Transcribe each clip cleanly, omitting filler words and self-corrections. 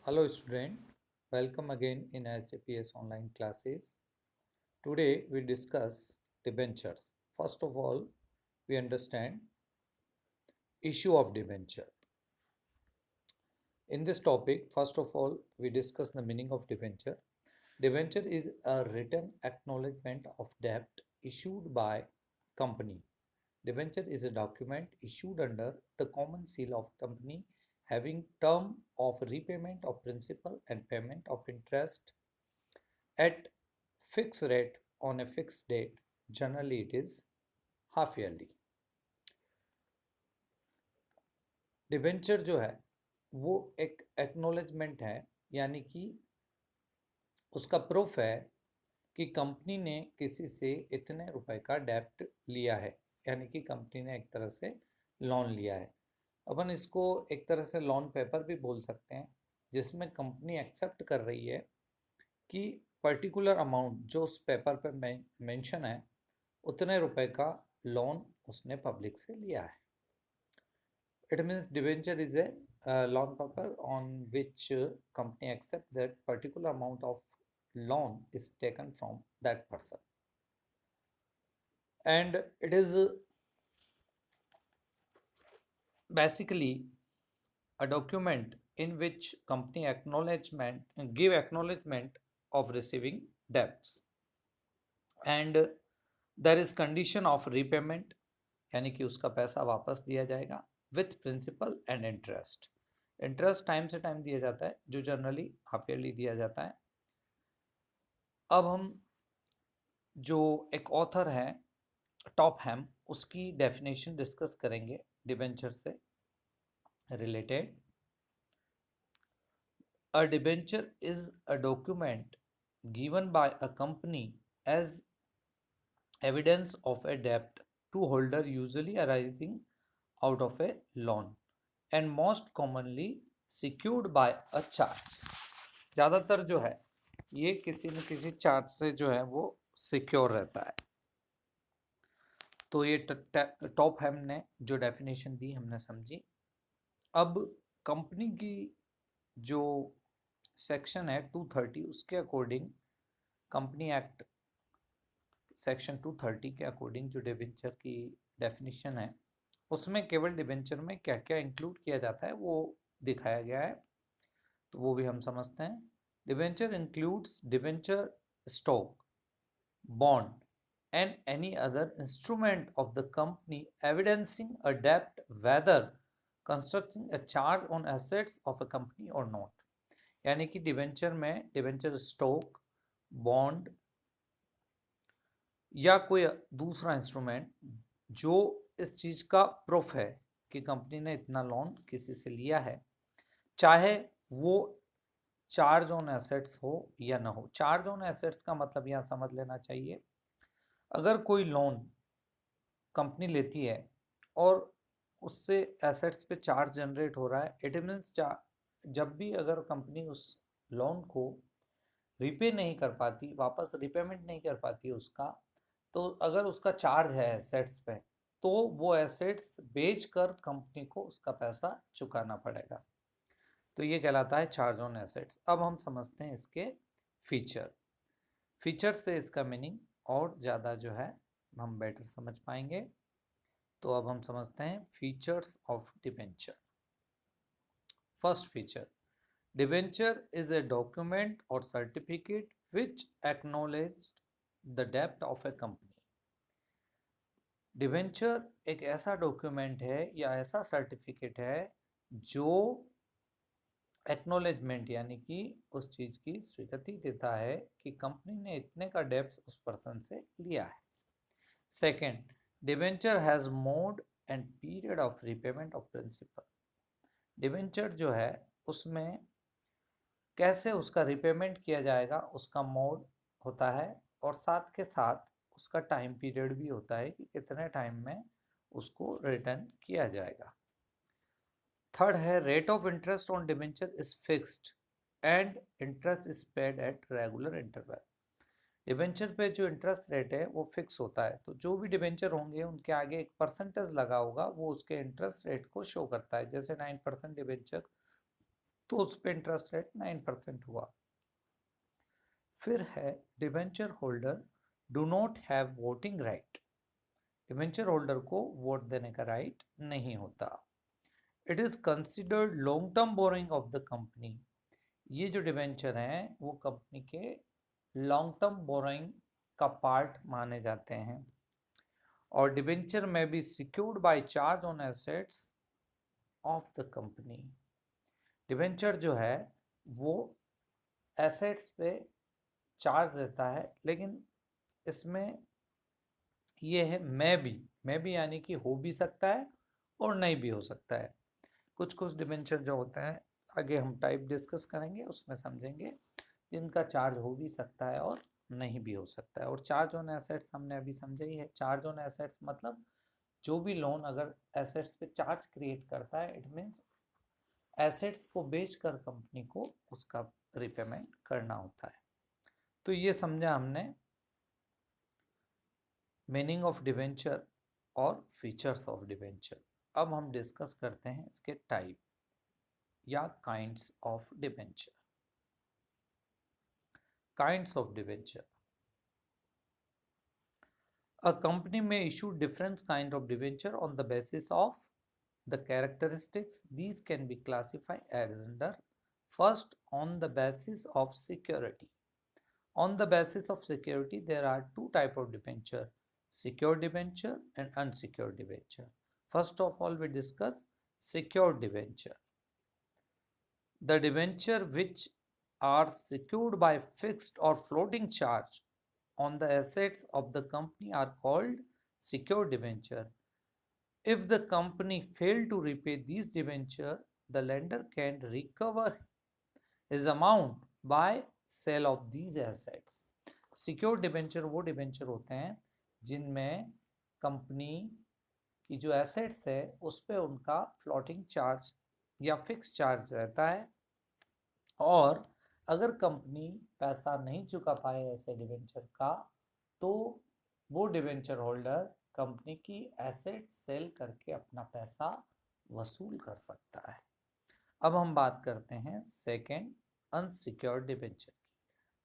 Hello student, welcome again in SAPS online classes. Today we discuss debentures. First of all, we understand issue of debenture. In this topic, first of all, we discuss the meaning of debenture. Debenture is a written acknowledgement of debt issued by company. Debenture is a document issued under the common seal of company having term of repayment of principal and payment of interest at fixed rate on a fixed date. Generally it is half yearly. Debenture जो है वो एक acknowledgement है, यानी कि उसका proof है कि कंपनी ने किसी से इतने रुपए का डेप्ट लिया है, यानी कि कंपनी ने एक तरह से लोन लिया है। अपन इसको एक तरह से लोन पेपर भी बोल सकते हैं, जिसमें कंपनी एक्सेप्ट कर रही है कि पर्टिकुलर अमाउंट जो उस पेपर पे मेंशन है उतने रुपए का लोन उसने पब्लिक से लिया है। It means debenture is a loan paper on which company accept that particular amount of loan is taken from that person, and it is basically a document in which company give acknowledgement of receiving debts, and there is condition of repayment, यानी कि उसका पैसा वापस दिया जाएगा with principal and interest. Interest time से time दिया जाता है, जो जनरली हाफ ईयरली दिया जाता है। अब हम जो एक ऑथर है टॉप हैम, उसकी डेफिनेशन डिस्कस करेंगे डिबेंचर से related. A debenture is a document given by a company as evidence of a debt to holder, usually arising out of a loan and most commonly secured by a charge। ज़्यादातर जो है ये किसी न किसी charge से जो है वो सिक्योर रहता है। तो ये टॉप हैम ने जो डेफिनेशन दी हमने समझी। अब कंपनी की जो सेक्शन है 230, उसके अकॉर्डिंग कंपनी एक्ट सेक्शन 230 के अकॉर्डिंग जो डिबेंचर की डेफिनेशन है, उसमें केवल डिबेंचर में क्या क्या इंक्लूड किया जाता है वो दिखाया गया है, तो वो भी हम समझते हैं। Debenture includes debenture stock, bond and any other instrument of the company evidencing a debt, whether constructing a charge on assets of a company or not। यानी कि डिबेंचर में डिबेंचर स्टॉक, बॉन्ड या कोई दूसरा इंस्ट्रूमेंट जो इस चीज का प्रूफ है कि कंपनी ने इतना लोन किसी से लिया है, चाहे वो चार्ज ऑन एसेट्स हो या ना हो। चार्ज ऑन एसेट्स का मतलब यहाँ समझ लेना चाहिए, अगर कोई लोन कंपनी लेती है और उससे एसेट्स पे चार्ज जनरेट हो रहा है, इट मीन्स जब भी अगर कंपनी उस लोन को रिपे नहीं कर पाती, वापस रिपेमेंट नहीं कर पाती उसका, तो अगर उसका चार्ज है एसेट्स पे, तो वो एसेट्स बेचकर कंपनी को उसका पैसा चुकाना पड़ेगा। तो ये कहलाता है चार्ज ऑन एसेट्स। अब हम समझते हैं इसके फीचर से इसका मीनिंग और ज़्यादा जो है हम बेटर समझ पाएंगे। तो अब हम समझते हैं features of debenture. First feature, debenture is a document और सर्टिफिकेट विच एक्नॉलेज द डेप्ट ऑफ ए कंपनी। डिबेंचर एक ऐसा डॉक्यूमेंट है या ऐसा सर्टिफिकेट है जो एक्नॉलेजमेंट यानी कि उस चीज की स्वीकृति देता है कि कंपनी ने इतने का डेप्ट उस पर्सन से लिया है। Second, debenture has mode and period of repayment of principal. Debenture जो है उसमें कैसे उसका रिपेमेंट किया जाएगा उसका मोड होता है, और साथ के साथ उसका टाइम पीरियड भी होता है कि कितने टाइम में उसको रिटर्न किया जाएगा। थर्ड है, rate of interest on debenture is fixed and interest is paid at regular interval. Debenture पे जो इंटरेस्ट रेट है वो फिक्स होता है, तो जो भी डिबेंचर होंगे उनके आगे एक परसेंटेज लगा होगा, वो उसके इंटरेस्ट रेट को शो करता है। जैसे 9% डिबेंचर तो उस पर इंटरेस्ट रेट 9% हुआ। फिर है debenture holder do not have voting right. Debenture holder को वोट देने का राइट नहीं होता। It is considered long term borrowing of the company. ये जो डिवेंचर हैं वो कंपनी के लॉन्ग टर्म बोरोइंग का पार्ट माने जाते हैं। और डिवेंचर में B secured by charge on assets of the company. Debenture जो है वो एसेट्स पे चार्ज देता है, लेकिन इसमें ये है मैं भी यानी कि हो भी सकता है और नहीं भी हो सकता है। कुछ कुछ डिबेंचर जो होते हैं, आगे हम टाइप डिस्कस करेंगे, उसमें समझेंगे जिनका चार्ज हो भी सकता है और नहीं भी हो सकता है। और चार्ज ऑन एसेट्स हमने अभी समझा ही है। चार्ज ऑन एसेट्स मतलब जो भी लोन अगर एसेट्स पे चार्ज क्रिएट करता है, इट मीन्स एसेट्स को बेचकर कंपनी को उसका रिपेमेंट करना होता है। तो ये समझा हमने मीनिंग ऑफ डिवेंचर और फीचर्स ऑफ डिवेंचर। अब हम डिस्कस करते हैं इसके टाइप या kinds of debenture. Kinds of debenture. A company may issue different kind of debenture on the basis of the characteristics. These can be classified as under: first, on the basis of security. On the basis of security, there are two type of debenture: secured debenture and unsecured debenture. First of all, we discuss secured debenture. The debenture which are secured by fixed or floating charge on the assets of the company are called secured debenture. If the company fail to repay these debenture, the lender can recover his amount by sale of these assets. Secured debenture वो debenture होते हैं जिनमें company की जो assets है उस पर उनका फ्लोटिंग चार्ज या फिक्स चार्ज रहता है, और अगर कंपनी पैसा नहीं चुका पाए ऐसे डिबेंचर का, तो वो डिबेंचर होल्डर कंपनी की एसेट सेल करके अपना पैसा वसूल कर सकता है। अब हम बात करते हैं सेकेंड, अनसिक्योर्ड डिबेंचर की।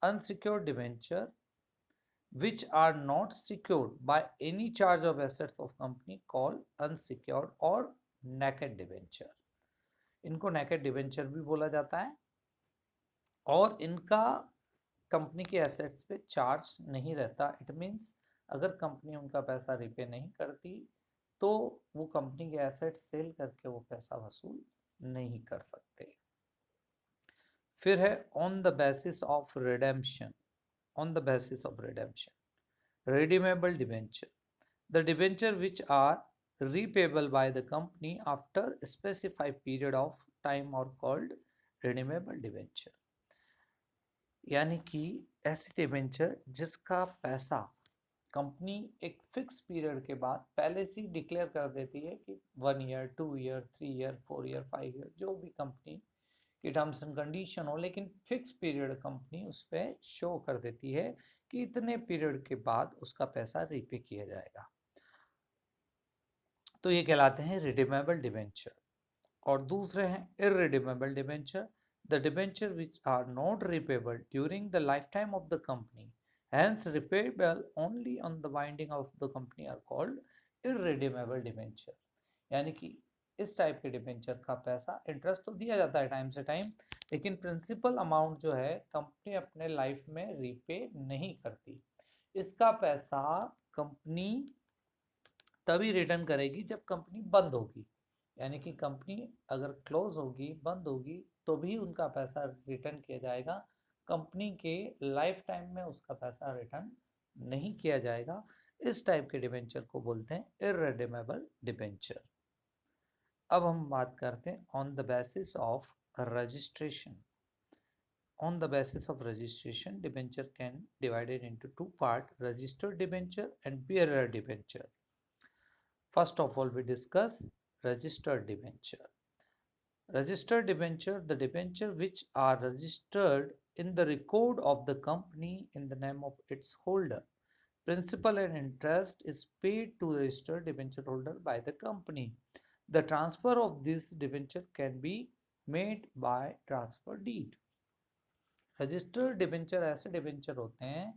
Unsecured debenture which are not secured by any charge of assets of company called unsecured or naked debenture. इनको naked debenture भी बोला जाता है, और इनका कंपनी के एसेट्स पे चार्ज नहीं रहता। इट मीन्स अगर कंपनी उनका पैसा रिपे नहीं करती तो वो कंपनी के एसेट सेल करके वो पैसा वसूल नहीं कर सकते। फिर है on the basis of redemption. On the basis of redemption, redeemable debenture, the debenture which are repayable by the company after a specified period of time are called redeemable debenture। यानी कि ऐसे डिबेंचर जिसका पैसा company एक fix period के बाद पहले से डिक्लेयर कर देती है कि 1 year, 2 year, 3 year, 4 year, 5 year, जो भी कंपनी की टर्म्स एंड कंडीशन हो, लेकिन फिक्स पीरियड कंपनी उस पर शो कर देती है कि इतने पीरियड के बाद उसका पैसा रीपे किया जाएगा, तो ये कहलाते हैं रिडीमेबल डिबेंचर। और दूसरे हैं irredeemable debenture, the debenture which are not repayable during the lifetime of the company, hence repayable only on the winding of the company are called irredeemable debenture। यानी कि इस टाइप के debenture का पैसा, interest तो दिया जाता है टाइम से टाइम, लेकिन प्रिंसिपल अमाउंट जो है कंपनी अपने लाइफ में रीपे नहीं करती। इसका पैसा कंपनी तभी रिटर्न करेगी जब कंपनी बंद होगी, यानी कि कंपनी अगर क्लोज होगी, बंद होगी, तो भी उनका पैसा रिटर्न किया जाएगा। कंपनी के लाइफ टाइम में उसका पैसा रिटर्न नहीं किया जाएगा। इस टाइप के डिबेंचर को बोलते हैं इररिडीमेबल डिबेंचर। अब हम बात करते हैं on the basis of registration. On the basis of registration, debenture can divided into two parts: registered debenture and bearer debenture. First of all, we discuss registered debenture. Registered debenture, the debenture which are registered in the record of the company in the name of its holder. Principal and interest is paid to the registered debenture holder by the company. The transfer of this debenture can be made by transfer deed. Registered debenture ऐसे debenture होते हैं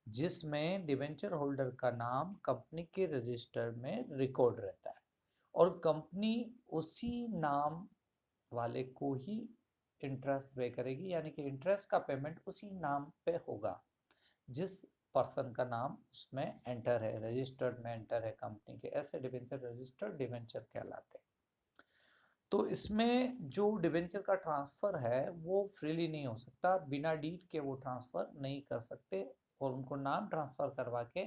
जिसमें debenture holder का नाम company के register में record रहता है और कंपनी उसी नाम वाले को ही इंटरेस्ट पे करेगी, यानी कि इंटरेस्ट का पेमेंट उसी नाम पे होगा जिस पर्सन का नाम उसमें एंटर है, रजिस्टर्ड में एंटर है कंपनी के। ऐसे डिबेंचर रजिस्टर्ड डिबेंचर कहलाते हैं। तो इसमें जो डिबेंचर का ट्रांसफर है वो फ्रीली नहीं हो सकता, बिना डीड के वो ट्रांसफर नहीं कर सकते और उनको नाम ट्रांसफर करवा के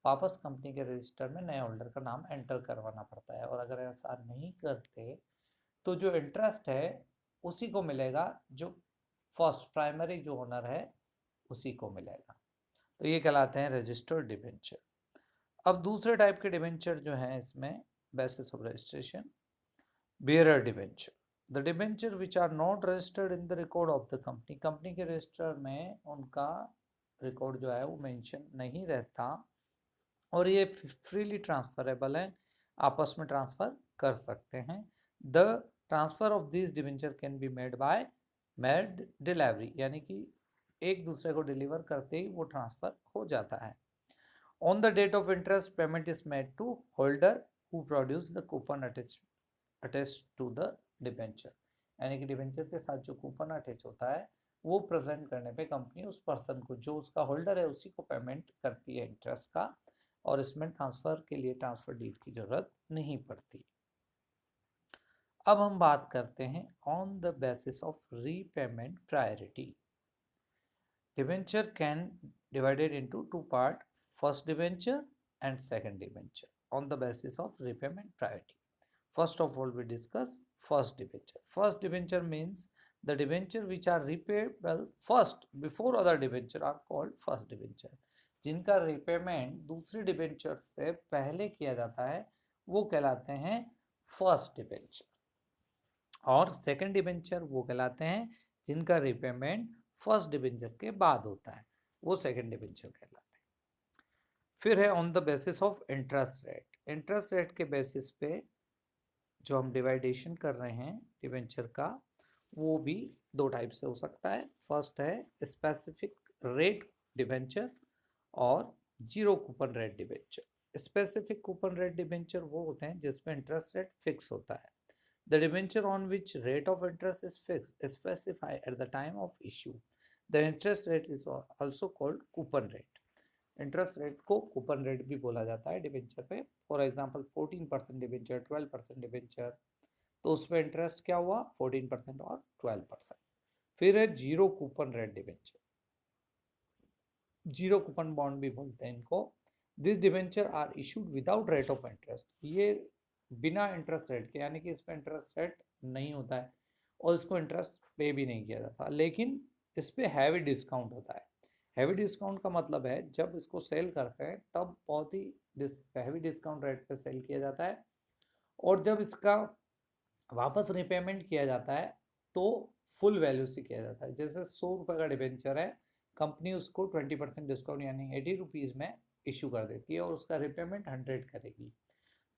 वापस कंपनी के रजिस्टर में नए होल्डर का नाम एंटर करवाना पड़ता है। और अगर ऐसा नहीं करते तो जो इंटरेस्ट है उसी को मिलेगा, जो फर्स्ट प्राइमरी जो ओनर है उसी को मिलेगा। तो ये कहलाते हैं रजिस्टर्ड डिबेंचर। अब दूसरे टाइप के डिबेंचर जो हैं इसमें basis of registration, bearer debenture, the debenture which are not registered in the record of the company, company के रजिस्टर में उनका रिकॉर्ड जो है वो मेंशन नहीं रहता और ये फ्रीली ट्रांसफरेबल है, आपस में ट्रांसफर कर सकते हैं। The transfer of this debenture can be made by made delivery, यानी कि एक दूसरे को डिलीवर करते ही वो ट्रांसफर हो जाता है। On the date of interest payment is made to holder who produce the coupon attach to the debenture, यानी कि डिबेंचर के साथ जो कूपन अटैच होता है वो प्रेजेंट करने पे कंपनी उस पर्सन को, जो उसका होल्डर है, उसी को पेमेंट करती है इंटरेस्ट का और इसमें ट्रांसफर के लिए ट्रांसफर डीड की जरूरत नहीं पड़ती। अब हम बात करते हैं on the basis of repayment priority. Debenture can divided into two part, first debenture and second debenture on the basis of repayment priority. First of all, we discuss first debenture. First debenture means the debenture which are repayable first before other debenture are called first debenture. जिनका repayment दूसरे debenture से पहले किया जाता है वो कहलाते हैं first debenture, और second debenture वो कहलाते हैं जिनका repayment first debenture के बाद होता है, वो second debenture कहलाते हैं। फिर है on the basis of interest rate। interest rate के basis पे जो हम डिवाइडेशन कर रहे हैं डिबेंचर का वो भी दो टाइप से हो सकता है। फर्स्ट है स्पेसिफिक रेट डिबेंचर और zero coupon rate debenture. Specific coupon rate debenture वो होते हैं जिसमें इंटरेस्ट रेट फिक्स होता है। The debenture on which rate of interest is fix specify at the time of issue. The interest rate is also called coupon rate. Interest rate को coupon rate भी बोला जाता है डिबेंचर पे। For example 14% debenture, 12% debenture, तो उसमें interest क्या हुआ 14% और 12%। फिर है zero coupon rate debenture, zero coupon bond भी बोलते हैं इनको। This debenture are issued without rate of interest, ये बिना इंटरेस्ट रेट के, यानी कि इसमें इंटरेस्ट रेट नहीं होता है और इसको इंटरेस्ट पे भी नहीं किया जाता, लेकिन इस पर हैवी डिस्काउंट होता है। हैवी डिस्काउंट का मतलब है जब इसको सेल करते हैं तब बहुत ही हैवी डिस्काउंट रेट पे सेल किया जाता है और जब इसका वापस रिपेमेंट किया जाता है तो फुल वैल्यू से किया जाता है। जैसे 100 रुपये का डिबेंचर है, कंपनी उसको 20% डिस्काउंट यानी 80 रुपीज़ में इशू कर देती है और उसका रिपेमेंट 100 करेगी।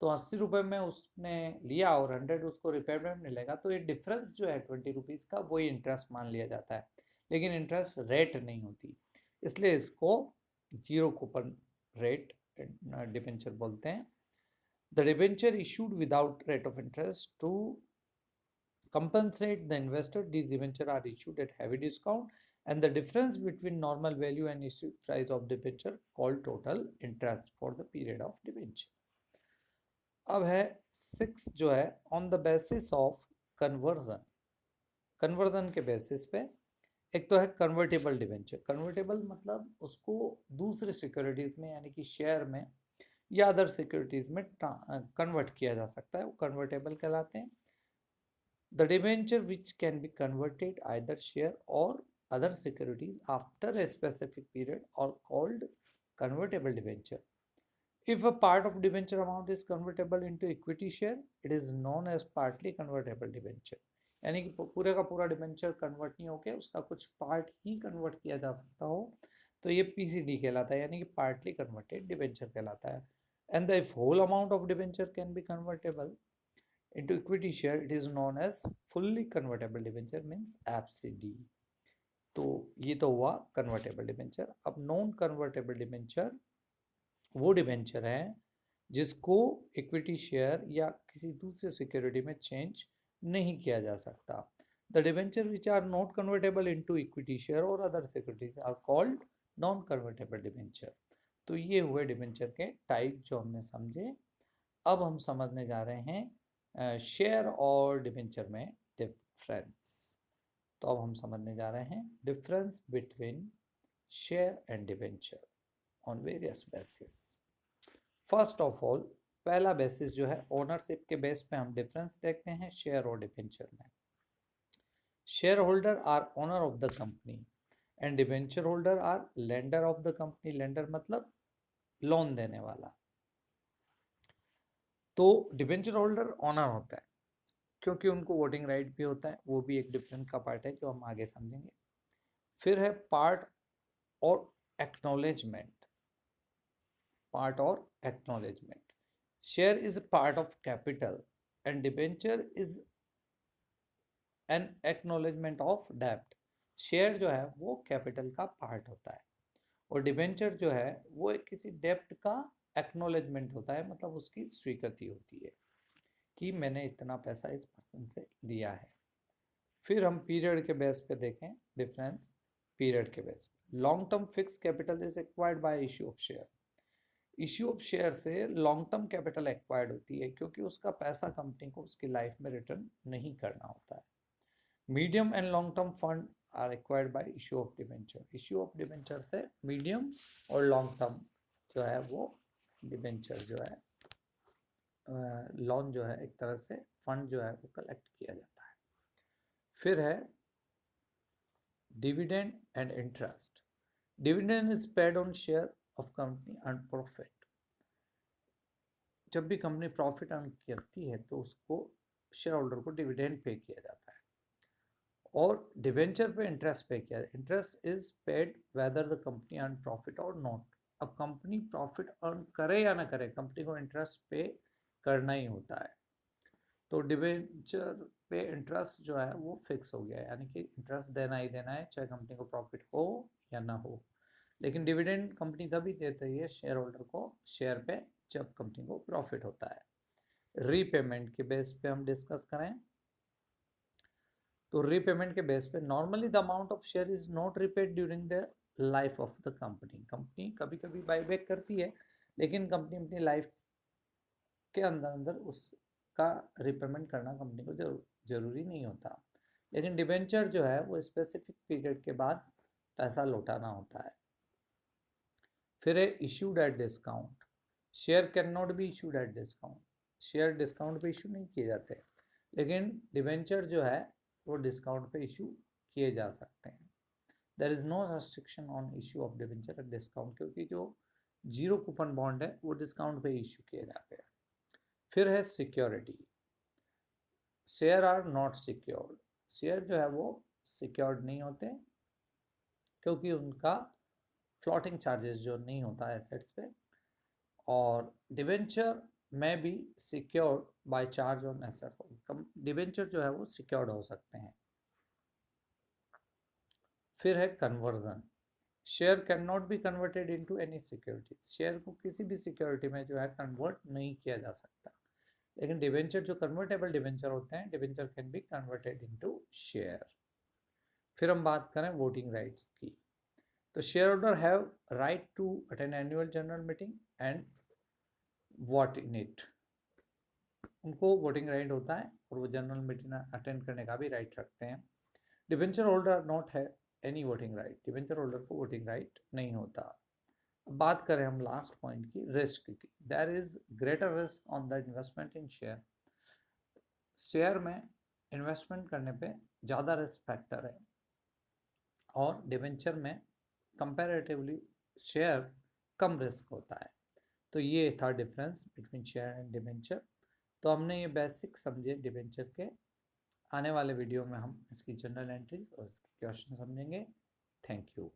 तो 80 रुपये में उसने लिया और 100 उसको रिपेमेंट मिलेगा, तो ये डिफरेंस जो है 20 रुपीज़ का वही इंटरेस्ट मान लिया जाता है, लेकिन इंटरेस्ट रेट नहीं होती, इसलिए इसको जीरो कूपन रेट डिबेंचर बोलते हैं। The debenture issued without rate of interest to compensate the investor. These debentures are issued at heavy discount and the difference between normal value and issue price of debenture called total interest for the period of debenture. अब है 6 जो है on the basis of conversion. Conversion के basis पे एक तो है convertible debenture. Convertible मतलब उसको दूसरे सिक्योरिटीज में यानी कि शेयर में या अदर सिक्योरिटीज में कन्वर्ट किया जा सकता है, वो कन्वर्टेबल कहलाते हैं। The debenture which can be converted either share or other securities after a specific period are called convertible debenture. If a part of debenture amount is convertible into equity share, it is known as partly convertible debenture. यानी कि पूरे का पूरा debenture convert नहीं होके उसका कुछ part ही convert किया जा सकता हो तो ये पीसीडी कहलाता है, यानी कि पार्टली कन्वर्टेड डिबेंचर कहलाता है। And the if whole amount of debenture can be convertible, into equity share, it is known as fully convertible debenture, means FCD. तो ये तो हुआ कन्वर्टेबल डिबेंचर। अब नॉन कन्वर्टेबल डिबेंचर वो डिबेंचर है जिसको इक्विटी शेयर या किसी दूसरे सिक्योरिटी में चेंज नहीं किया जा सकता। The debenture which are not convertible into equity share और other securities are called non convertible debenture. तो ये हुए डिबेंचर के टाइप जो हमने समझे। अब हम समझने जा रहे हैं शेयर और डिबेंचर में डिफरेंस। तो अब हम समझने जा रहे हैं difference between share and debenture on various basis. First of all, पहला बेसिस जो है ओनरशिप के बेस पे हम डिफरेंस देखते हैं शेयर और डिबेंचर में। Shareholder are owner of the company and debenture holder are lender of the company. Lender मतलब लोन देने वाला। तो डिबेंचर होल्डर ओनर होता है क्योंकि उनको वोटिंग राइट भी होता है, वो भी एक डिफरेंस का पार्ट है जो हम आगे समझेंगे। फिर है पार्ट और एक्नॉलेजमेंट। पार्ट और acknowledgement, share is part of capital and debenture is an acknowledgement of डेब्ट। शेयर जो है वो कैपिटल का पार्ट होता है और डिबेंचर जो है वो एक किसी डेब्ट का एक्नॉलेजमेंट होता है, मतलब उसकी स्वीकृति होती है कि मैंने इतना पैसा इस पर्सन से लिया है। फिर हम पीरियड के बेस पे देखें डिफरेंस। पीरियड के बेस पे long term fix capital is acquired by issue of share. Issue of share से लॉन्ग टर्म कैपिटल एक्वायर्ड होती है क्योंकि उसका पैसा कंपनी को उसकी लाइफ में रिटर्न नहीं करना होता है। Medium and long term fund are acquired by issue of debenture. Issue of debenture से मीडियम और लॉन्ग टर्म जो है वो डिबेंचर जो है लोन जो है एक तरह से फंड जो है वो कलेक्ट किया जाता है। फिर है dividend and interest. Dividend is paid on share of company earn profit. जब भी कंपनी प्रॉफिट अर्न करती है तो उसको शेयर होल्डर को डिविडेंड पे किया जाता है। और डिवेंचर पे इंटरेस्ट पे किया जाता है। Interest is paid whether the company earn profit और नॉट। अब कंपनी प्रॉफिट अर्न करे या ना करे, कंपनी को इंटरेस्ट पे करना ही होता है। तो डिवेंचर पे इंटरेस्ट जो है वो फिक्स हो गया है, यानी कि इंटरेस्ट देना ही देना है चाहे कंपनी को प्रॉफिट हो या ना हो। लेकिन डिविडेंड कंपनी तभी देती है शेयर होल्डर को शेयर पे जब कंपनी को प्रॉफिट होता है। रीपेमेंट के बेस पे हम डिस्कस करें तो रीपेमेंट के बेस पे normally the amount of share is not repaid during the life of the company. Company कभी कभी बाईबैक करती है लेकिन कंपनी अपनी लाइफ के अंदर अंदर उसका रिपेमेंट करना कंपनी को जरूरी नहीं होता। लेकिन डिबेंचर जो है वो स्पेसिफिक पीरियड के बाद पैसा लौटाना होता है। फिर है issued at discount. Share can not be issued at discount. Share discount पे इशू नहीं किए जाते, लेकिन डिबेंचर जो है वो डिस्काउंट पे इशू किए जा सकते हैं। There is no restriction on issue of debenture at discount, क्योंकि जो जीरो कूपन बॉन्ड है वो डिस्काउंट पे इशू किए जाते हैं। फिर है security. Share are not secured. Share जो है वो सिक्योर्ड नहीं होते क्योंकि उनका फ्लोटिंग चार्जेस जो नहीं होता है एसेट्स पे। और डिबेंचर में भी secured by charge on assets. Debenture जो है वो सिक्योर्ड हो सकते हैं। फिर है conversion. Share can not be converted into any security. Share को किसी भी सिक्योरिटी में जो है कन्वर्ट नहीं किया जा सकता। लेकिन डिबेंचर जो कन्वर्टेबल डिबेंचर होते हैं, debenture can be converted into share. फिर हम बात करें वोटिंग राइट्स की, तो share holder have right to attend annual general meeting and vote in it. उनको वोटिंग राइट होता है और वो जनरल मीटिंग अटेंड करने का भी राइट रखते हैं। डिबेंचर होल्डर नॉट है any voting right. Debenture holder को वोटिंग राइट नहीं होता। अब बात करें हम लास्ट पॉइंट की, रिस्क की। There is greater risk on the investment in share. Share में इन्वेस्टमेंट करने पे ज़्यादा रिस्क फैक्टर है और डिबेंचर में कंपैरेटिवली शेयर कम रिस्क होता है। तो ये था difference between share and debenture. तो हमने ये बेसिक समझे डिबेंचर के। आने वाले वीडियो में हम इसकी जनरल एंट्रीज और इसके क्वेश्चन समझेंगे। Thank you.